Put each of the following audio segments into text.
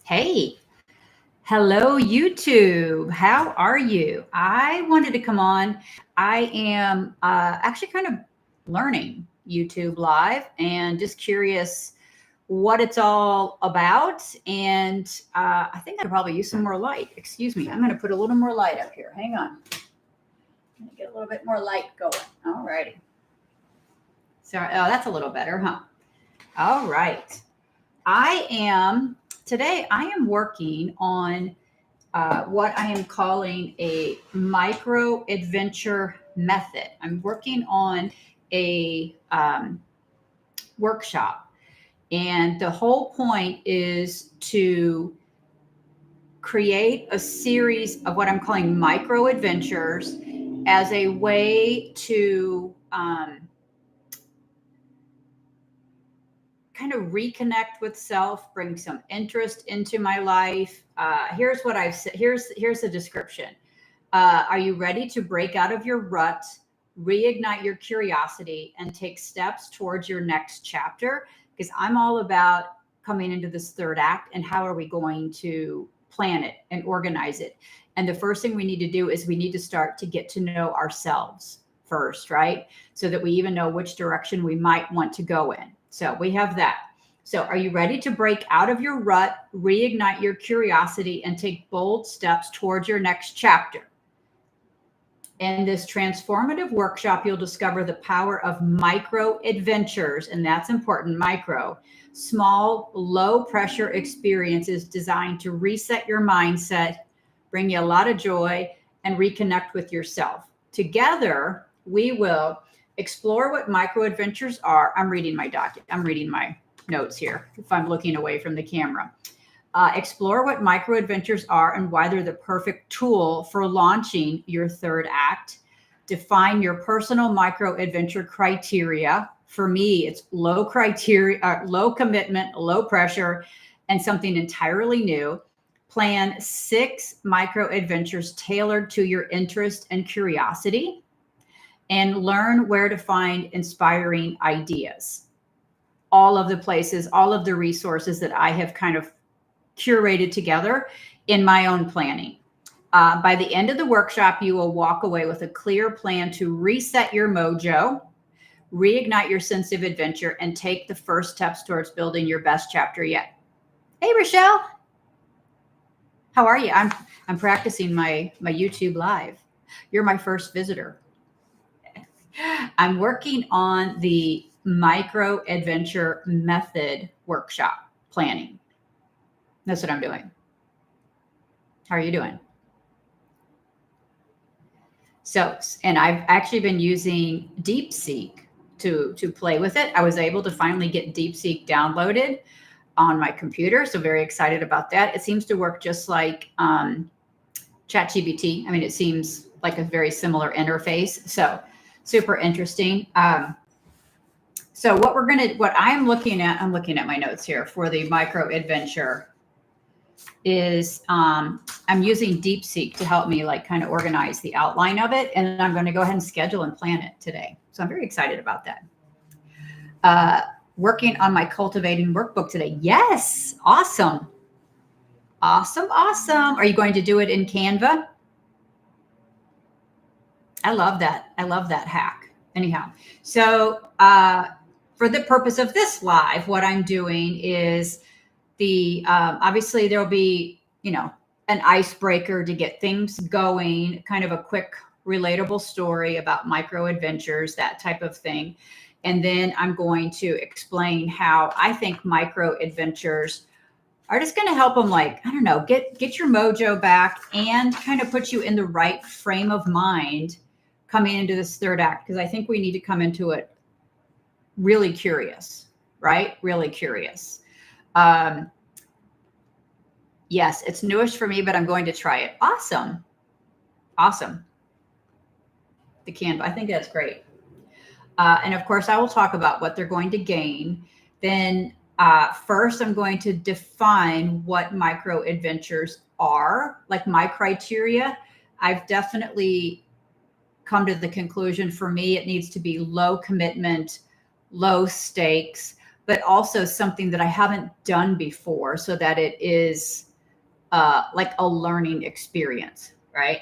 Hey, hello, YouTube. How are you? I wanted to come on. I am actually kind of learning YouTube Live and just curious what it's all about. And I think I could probably use some more light. Excuse me. I'm going to put a little more light up here. Hang on. I'm going to get a little bit more light going. All righty. Sorry. Oh, that's a little better, huh? All right. Today I am working on what I am calling a micro adventure method. I'm working on a workshop, and the whole point is to create a series of what I'm calling micro adventures as a way to kind of reconnect with self, bring some interest into my life. Here's what I've said. Here's the description. Are you ready to break out of your rut, reignite your curiosity, and take steps towards your next chapter? Because I'm all about coming into this third act and how are we going to plan it and organize it. And the first thing we need to do is we need to start to get to know ourselves first, right? So that we even know which direction we might want to go in. So we have that. So are you ready to break out of your rut, reignite your curiosity, and take bold steps towards your next chapter? In this transformative workshop, you'll discover the power of micro adventures, and that's important, micro, small, low pressure experiences designed to reset your mindset, bring you a lot of joy, and reconnect with yourself. Together, we will explore what micro adventures are. I'm reading my notes here if I'm looking away from the camera. Explore what micro adventures are and why they're the perfect tool for launching your third act. Define your personal micro adventure criteria. For me, it's low commitment, low pressure, and something entirely new. Plan 6 micro adventures tailored to your interest and curiosity, and learn where to find inspiring ideas. All of the places, all of the resources that I have kind of curated together in my own planning. By the end of the workshop, you will walk away with a clear plan to reset your mojo, reignite your sense of adventure, and take the first steps towards building your best chapter yet. Hey, Rochelle. How are you? I'm practicing my YouTube Live. You're my first visitor. I'm working on the micro adventure method workshop planning. That's what I'm doing. How are you doing? So, and I've actually been using DeepSeek to play with it. I was able to finally get DeepSeek downloaded on my computer. So very excited about that. It seems to work just like ChatGPT. I mean, it seems like a very similar interface. So super interesting. So what I'm looking at my notes here for the micro adventure is I'm using DeepSeek to help me like kind of organize the outline of it. And I'm going to go ahead and schedule and plan it today. So I'm very excited about that. Working on my cultivating workbook today. Yes. Awesome. Awesome. Awesome. Are you going to do it in Canva? I love that. I love that hack. Anyhow, so for the purpose of this live, what I'm doing is obviously there'll be, an icebreaker to get things going, kind of a quick relatable story about micro adventures, that type of thing. And then I'm going to explain how I think micro adventures are just going to help them, like, I don't know, get your mojo back and kind of put you in the right frame of mind coming into this third act. Because I think we need to come into it really curious, right? Really curious. Yes, it's newish for me, but I'm going to try it. Awesome. Awesome. The Canva. I think that's great. And of course, I will talk about what they're going to gain. Then first, I'm going to define what micro adventures are, like my criteria. I've definitely come to the conclusion, for me, it needs to be low commitment, low stakes, but also something that I haven't done before so that it is like a learning experience, right?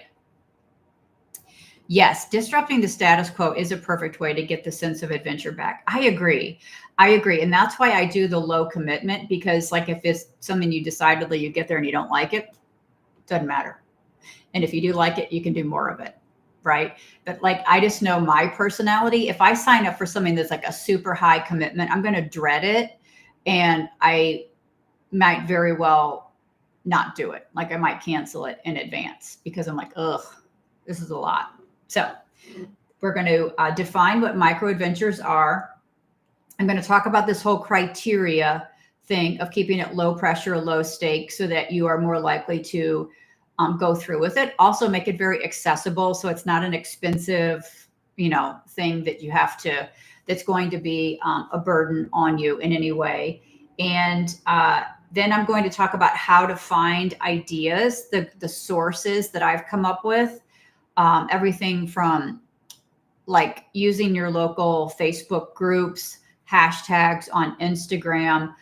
Yes, disrupting the status quo is a perfect way to get the sense of adventure back. I agree. I agree. And that's why I do the low commitment, because like if it's something you decidedly you get there and you don't like it, doesn't matter. And if you do like it, you can do more of it. Right. But like, I just know my personality. If I sign up for something that's like a super high commitment, I'm going to dread it. And I might very well not do it. Like I might cancel it in advance because I'm like, ugh, this is a lot. So we're going to define what micro adventures are. I'm going to talk about this whole criteria thing of keeping it low pressure, low stakes, so that you are more likely to go through with it. Also make it very accessible. So it's not an expensive, thing that you have to, that's going to be a burden on you in any way. And then I'm going to talk about how to find ideas, the sources that I've come up with. Everything from like using your local Facebook groups, hashtags on Instagram,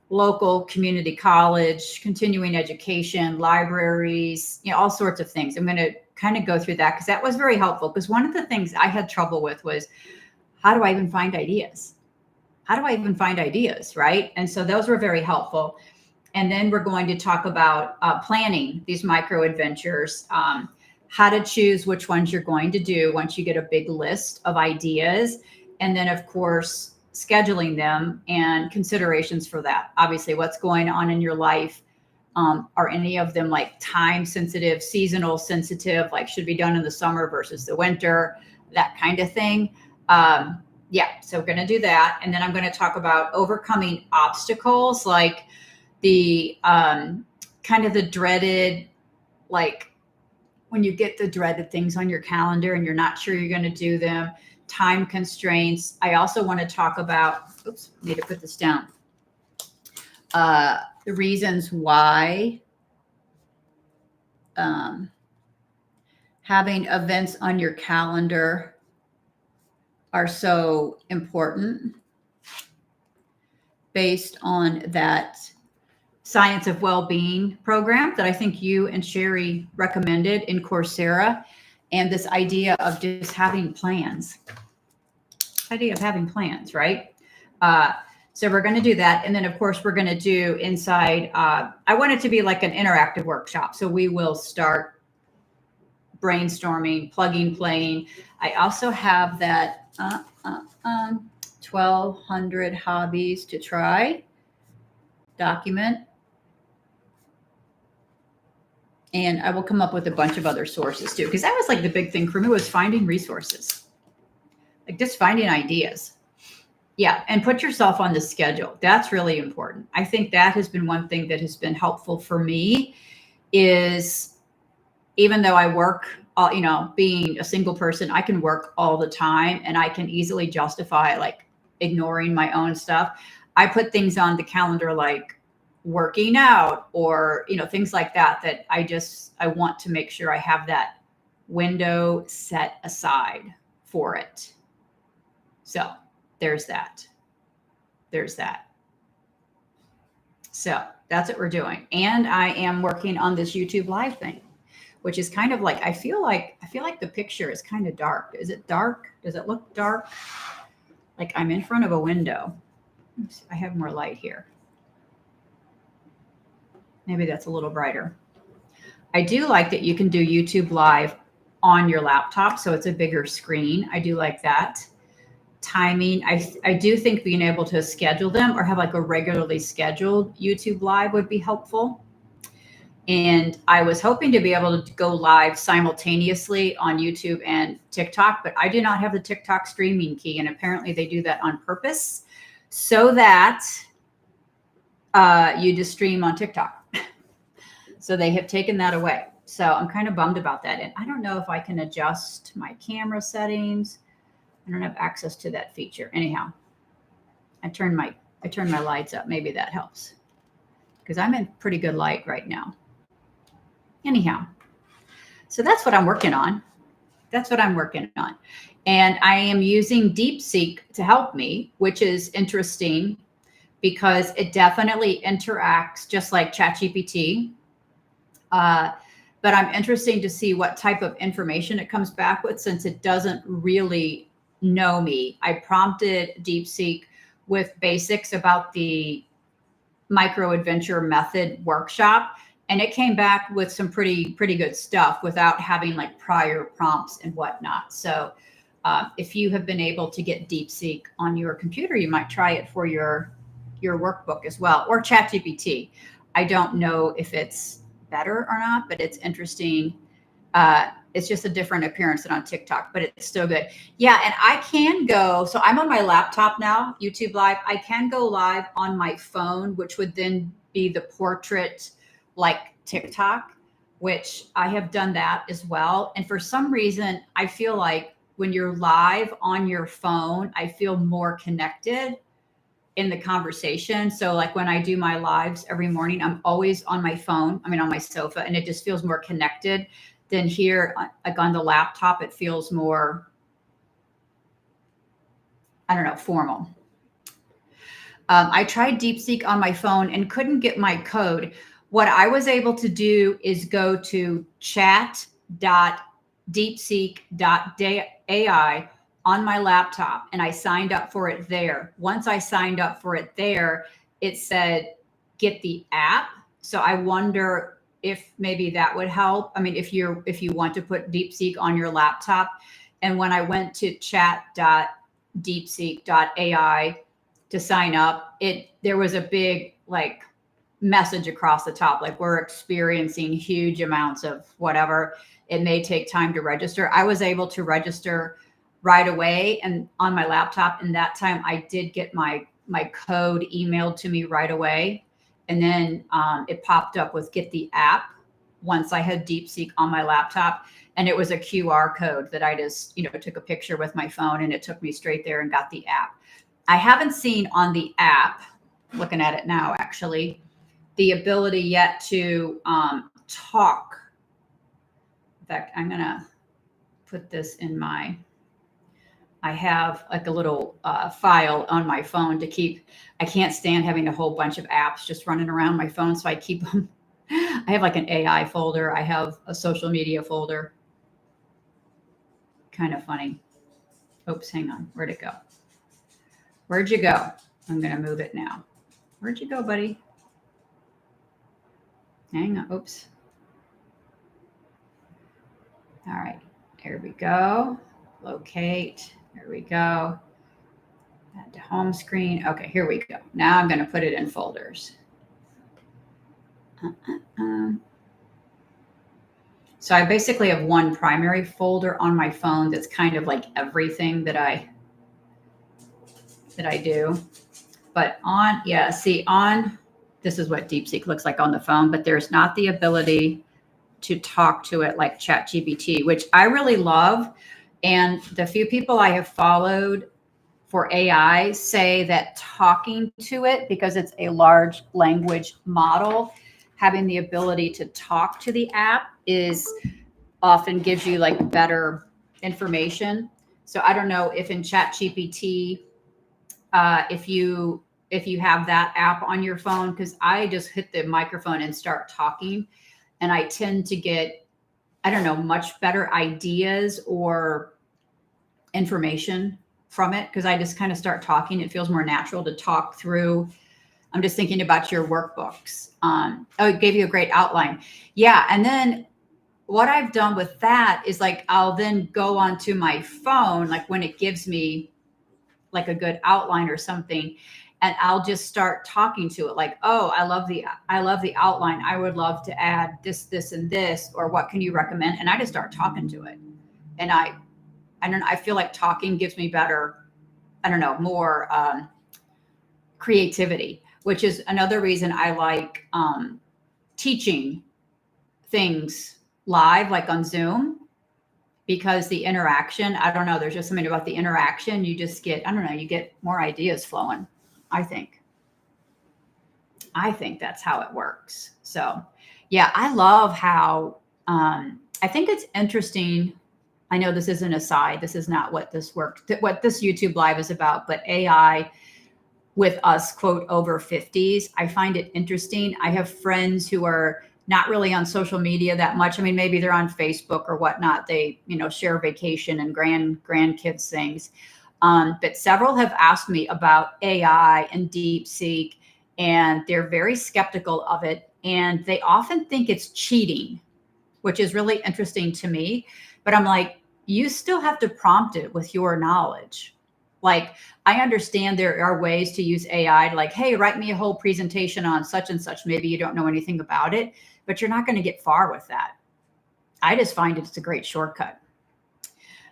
local community college, continuing education, libraries, all sorts of things. I'm going to kind of go through that because that was very helpful. Because one of the things I had trouble with was, how do I even find ideas? How do I even find ideas, right? And so those were very helpful. And then we're going to talk about planning these micro adventures, how to choose which ones you're going to do once you get a big list of ideas. And then, of course, scheduling them and considerations for that. Obviously, what's going on in your life. Are any of them like time sensitive, seasonal sensitive, like should be done in the summer versus the winter, that kind of thing. Yeah, so we're going to do that. And then I'm going to talk about overcoming obstacles, like the kind of the dreaded, like when you get the dreaded things on your calendar and you're not sure you're going to do them, time constraints. I also want to talk about, need to put this down. The reasons why having events on your calendar are so important based on that Science of Wellbeing program that I think you and Sherry recommended in Coursera, and this idea of just having plans. Idea of having plans, right? So we're going to do that. And then, of course, we're going to do inside. I want it to be like an interactive workshop. So we will start brainstorming, plugging, playing. I also have that 1,200 hobbies to try document. And I will come up with a bunch of other sources too, because that was like the big thing for me, was finding resources, like just finding ideas. Yeah. And put yourself on the schedule. That's really important. I think that has been one thing that has been helpful for me, is even though I work, being a single person, I can work all the time and I can easily justify like ignoring my own stuff. I put things on the calendar like working out or, things like that, that I want to make sure I have that window set aside for it. So there's that. So that's what we're doing. And I am working on this YouTube live thing, which is kind of like, I feel like the picture is kind of dark. Is it dark? Does it look dark? Like I'm in front of a window. Oops, I have more light here. Maybe that's a little brighter. I do like that you can do YouTube live on your laptop, so it's a bigger screen. I do like that. Timing, I do think being able to schedule them or have like a regularly scheduled YouTube live would be helpful. And I was hoping to be able to go live simultaneously on YouTube and TikTok, but I do not have the TikTok streaming key. And apparently they do that on purpose so that you just stream on TikTok. So they have taken that away. So I'm kind of bummed about that. And I don't know if I can adjust my camera settings. I don't have access to that feature. Anyhow, I turn my lights up. Maybe that helps because I'm in pretty good light right now. Anyhow, so that's what I'm working on. And I am using DeepSeek to help me, which is interesting because it definitely interacts just like ChatGPT. But I'm interested to see what type of information it comes back with, since it doesn't really know me. I prompted DeepSeek with basics about the micro adventure method workshop, and it came back with some pretty good stuff without having like prior prompts and whatnot. So if you have been able to get DeepSeek on your computer, you might try it for your workbook as well, or ChatGPT. I don't know if it's better or not, but it's interesting. It's just a different appearance than on TikTok, but it's still good. Yeah, and I can go. So I'm on my laptop now, YouTube Live. I can go live on my phone, which would then be the portrait like TikTok, which I have done that as well. And for some reason, I feel like when you're live on your phone, I feel more connected in the conversation. So like when I do my lives every morning, I'm always on my phone. I mean, on my sofa, and it just feels more connected than here. Like on the laptop, it feels more, I don't know, formal. I tried DeepSeek on my phone and couldn't get my code. What I was able to do is go to chat.deepseek.ai on my laptop, and I signed up for it there. Once I signed up for it there, it said, get the app. So I wonder if maybe that would help. I mean, if you want to put DeepSeek on your laptop. And when I went to chat.deepseek.ai to sign up, there was a big like message across the top, like, we're experiencing huge amounts of whatever. It may take time to register. I was able to register right away and on my laptop. And that time I did get my code emailed to me right away. And then it popped up with get the app once I had DeepSeek on my laptop. And it was a QR code that I just, took a picture with my phone, and it took me straight there and got the app. I haven't seen on the app, looking at it now, actually, the ability yet to talk. In fact, I'm going to put this in I have like a little file on my phone to keep. I can't stand having a whole bunch of apps just running around my phone. So I keep them. I have like an AI folder. I have a social media folder. Kind of funny. Oops, hang on. Where'd it go? Where'd you go? I'm going to move it now. Where'd you go, buddy? Hang on. Oops. All right. There we go. Locate. There we go. Add to home screen. Okay, here we go. Now I'm going to put it in folders. So I basically have one primary folder on my phone that's kind of like everything that I do. But this is what DeepSeek looks like on the phone, but there's not the ability to talk to it like ChatGPT, which I really love. And the few people I have followed for AI say that talking to it, because it's a large language model, having the ability to talk to the app often gives you like better information. So I don't know if in ChatGPT, if you have that app on your phone, because I just hit the microphone and start talking, and I tend to get, I don't know, much better ideas or information from it, because I just kind of start talking. It feels more natural to talk through. I'm just thinking about your workbooks. It gave you a great outline. Yeah. And then what I've done with that is like, I'll then go onto my phone, like when it gives me like a good outline or something, and I'll just start talking to it like, oh, I love the outline. I would love to add this, and this, or what can you recommend? And I just start talking to it. And I feel like talking gives me better, more creativity, which is another reason I like teaching things live, like on Zoom, because the interaction, I don't know, there's just something about the interaction. You just get, you get more ideas flowing. I think that's how it works. So yeah, I love how, I think it's interesting. I know this is an aside. This is not what this YouTube Live is about, but AI with us, quote, over 50s. I find it interesting. I have friends who are not really on social media that much. I mean, maybe they're on Facebook or whatnot. They, share vacation and grandkids things. But several have asked me about AI and DeepSeek, and they're very skeptical of it. And they often think it's cheating, which is really interesting to me. But I'm like, you still have to prompt it with your knowledge. Like, I understand there are ways to use AI, like, hey, write me a whole presentation on such and such. Maybe you don't know anything about it, but you're not going to get far with that. I just find it's a great shortcut.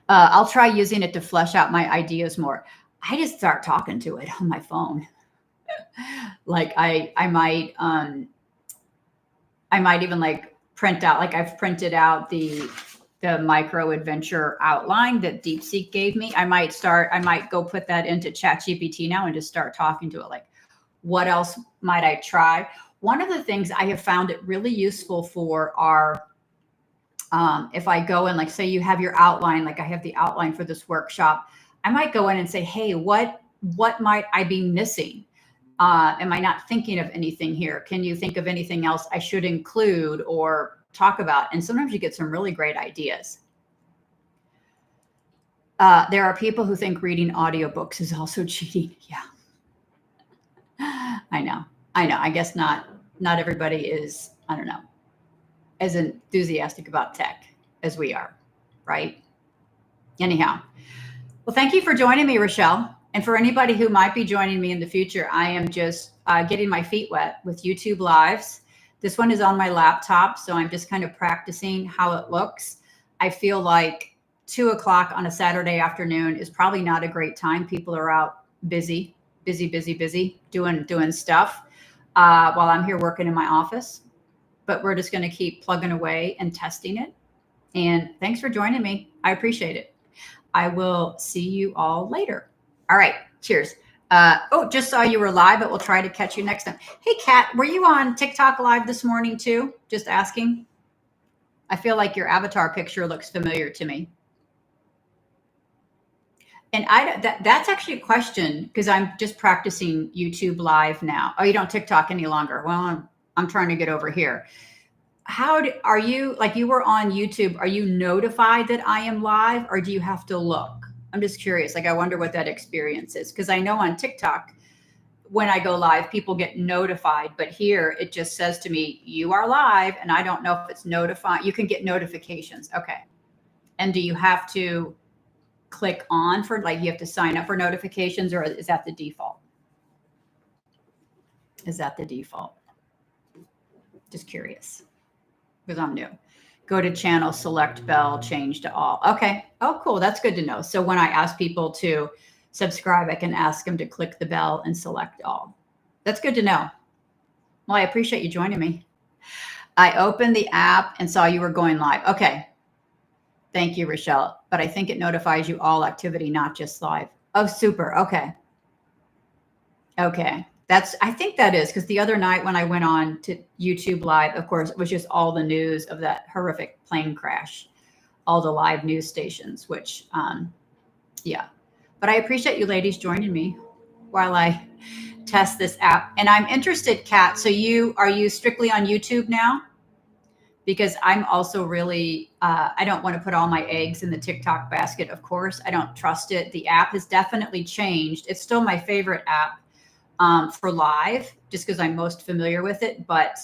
I'll try using it to flesh out my ideas more. I just start talking to it on my phone. Like I might even like print out, like I've printed out the micro adventure outline that DeepSeek gave me. I might go put that into ChatGPT now and just start talking to it. Like, what else might I try? One of the things I have found it really useful for are, if I go in, like, say you have your outline, like I have the outline for this workshop, I might go in and say, hey, what might I be missing? Am I not thinking of anything here? Can you think of anything else I should include or talk about? And sometimes you get some really great ideas. There are people who think reading audiobooks is also cheating. Yeah. I know. I guess not everybody is, I don't know, as enthusiastic about tech as we are, right? Anyhow. Well, thank you for joining me, Rochelle. And for anybody who might be joining me in the future, I am just getting my feet wet with YouTube Lives. This one is on my laptop, so I'm just kind of practicing how it looks. I feel like 2:00 on a Saturday afternoon is probably not a great time. People are out busy, doing stuff while I'm here working in my office. But we're just going to keep plugging away and testing it. And thanks for joining me. I appreciate it. I will see you all later. All right. Cheers. Just saw you were live, but we'll try to catch you next time. Hey, Kat, were you on TikTok live this morning too? Just asking. I feel like your avatar picture looks familiar to me. And that's actually a question, because I'm just practicing YouTube Live now. Oh, you don't TikTok any longer. Well, I'm trying to get over here. Are you, like, you were on YouTube, are you notified that I am live, or do you have to look? I'm just curious. Like, I wonder what that experience is, because I know on TikTok, when I go live, people get notified, but here it just says to me, you are live. And I don't know if it's notified. You can get notifications. Okay. And do you have to click on for, like, you have to sign up for notifications, or is that the default? Is that the default? Just curious, because I'm new. Go to channel, select bell, change to all. Okay. Oh, cool. That's good to know. So when I ask people to subscribe, I can ask them to click the bell and select all. That's good to know. Well, I appreciate you joining me. I opened the app and saw you were going live. Okay. Thank you, Rochelle. But I think it notifies you all activity, not just live. Oh, super. Okay. Okay. I think that is, because the other night when I went on to YouTube Live, of course, it was just all the news of that horrific plane crash, all the live news stations, which, yeah. But I appreciate you ladies joining me while I test this app. And I'm interested, Kat, so are you strictly on YouTube now? Because I'm also really, I don't want to put all my eggs in the TikTok basket, of course. I don't trust it. The app has definitely changed. It's still my favorite app for live, just because I'm most familiar with it, but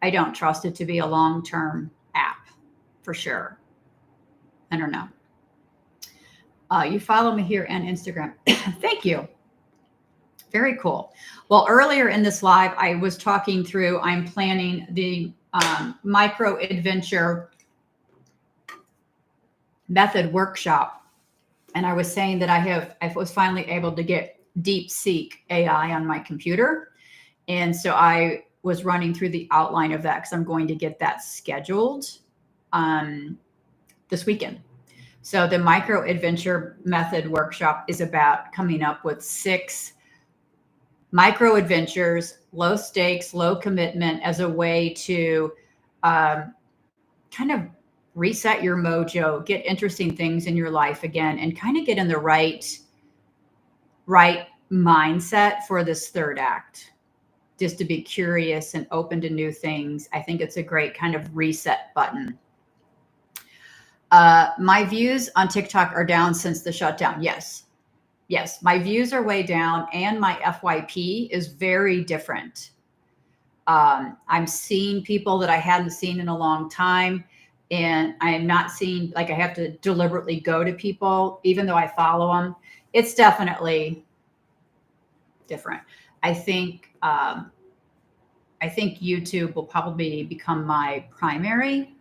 I don't trust it to be a long-term app for sure. I don't know. You follow me here and Instagram. Thank you. Very cool. Well, earlier in this live, I was talking through, I'm planning the micro adventure method workshop. And I was saying that I was finally able to get DeepSeek AI on my computer. And so I was running through the outline of that, because I'm going to get that scheduled this weekend. So the micro adventure method workshop is about coming up with 6 micro adventures, low stakes, low commitment, as a way to kind of reset your mojo, get interesting things in your life again, and kind of get in the right mindset for this third act, just to be curious and open to new things. I think it's a great kind of reset button. My views on TikTok are down since the shutdown. Yes. Yes. My views are way down and my FYP is very different. I'm seeing people that I hadn't seen in a long time. And I am not seeing, like, I have to deliberately go to people, even though I follow them. It's definitely different. I think YouTube will probably become my primary,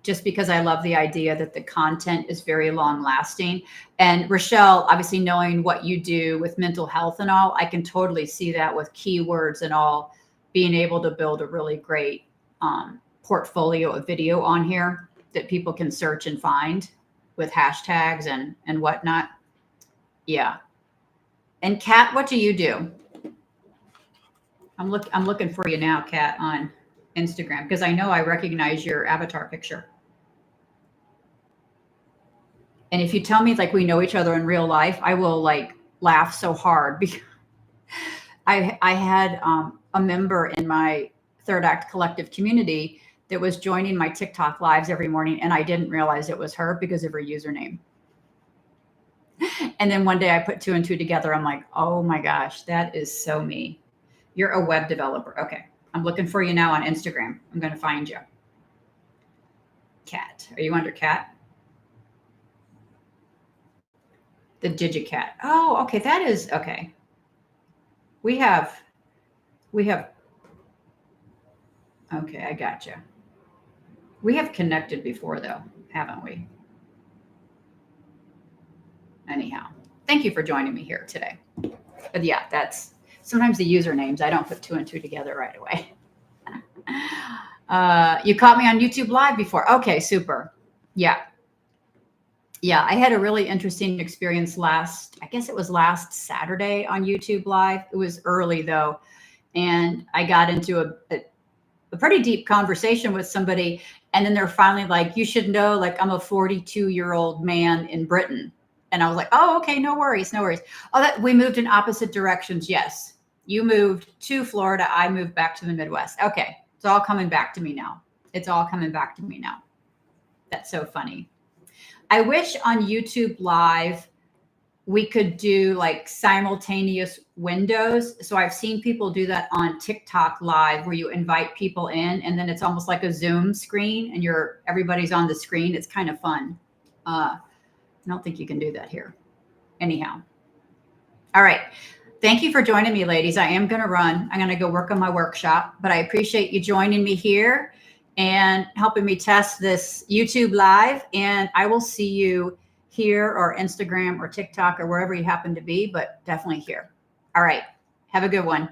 just because I love the idea that the content is very long lasting. And Rochelle, obviously knowing what you do with mental health and all, I can totally see that with keywords and all, being able to build a really great portfolio of video on here that people can search and find with hashtags and whatnot. Yeah. And Kat, what do you do? I'm looking for you now, Kat, on Instagram, because I know I recognize your avatar picture. And if you tell me like we know each other in real life, I will like laugh so hard, because I had a member in my Third Act Collective community that was joining my TikTok lives every morning, and I didn't realize it was her because of her username. And then one day I put 2 and 2 together. I'm like, oh my gosh, that is so me. You're a web developer. Okay. I'm looking for you now on Instagram. I'm going to find you. Cat. Are you under Cat? The Digicat. Oh, okay. That is okay. We have, okay. I gotcha. We have connected before though, haven't we? Anyhow, thank you for joining me here today. But yeah, that's sometimes the usernames, I don't put 2 and 2 together right away. You caught me on YouTube Live before. Okay, super. Yeah. Yeah, I had a really interesting experience I guess it was last Saturday on YouTube Live. It was early though. And I got into a pretty deep conversation with somebody. And then they're finally like, you should know, like, I'm a 42-year-old man in Britain. And I was like, oh, okay, no worries, no worries. Oh, that we moved in opposite directions. Yes. You moved to Florida. I moved back to the Midwest. Okay. It's all coming back to me now. It's all coming back to me now. That's so funny. I wish on YouTube Live we could do like simultaneous windows. So I've seen people do that on TikTok Live, where you invite people in and then it's almost like a Zoom screen and everybody's on the screen. It's kind of fun. I don't think you can do that here. Anyhow. All right. Thank you for joining me, ladies. I am going to run. I'm going to go work on my workshop, but I appreciate you joining me here and helping me test this YouTube Live. And I will see you here or Instagram or TikTok or wherever you happen to be, but definitely here. All right. Have a good one.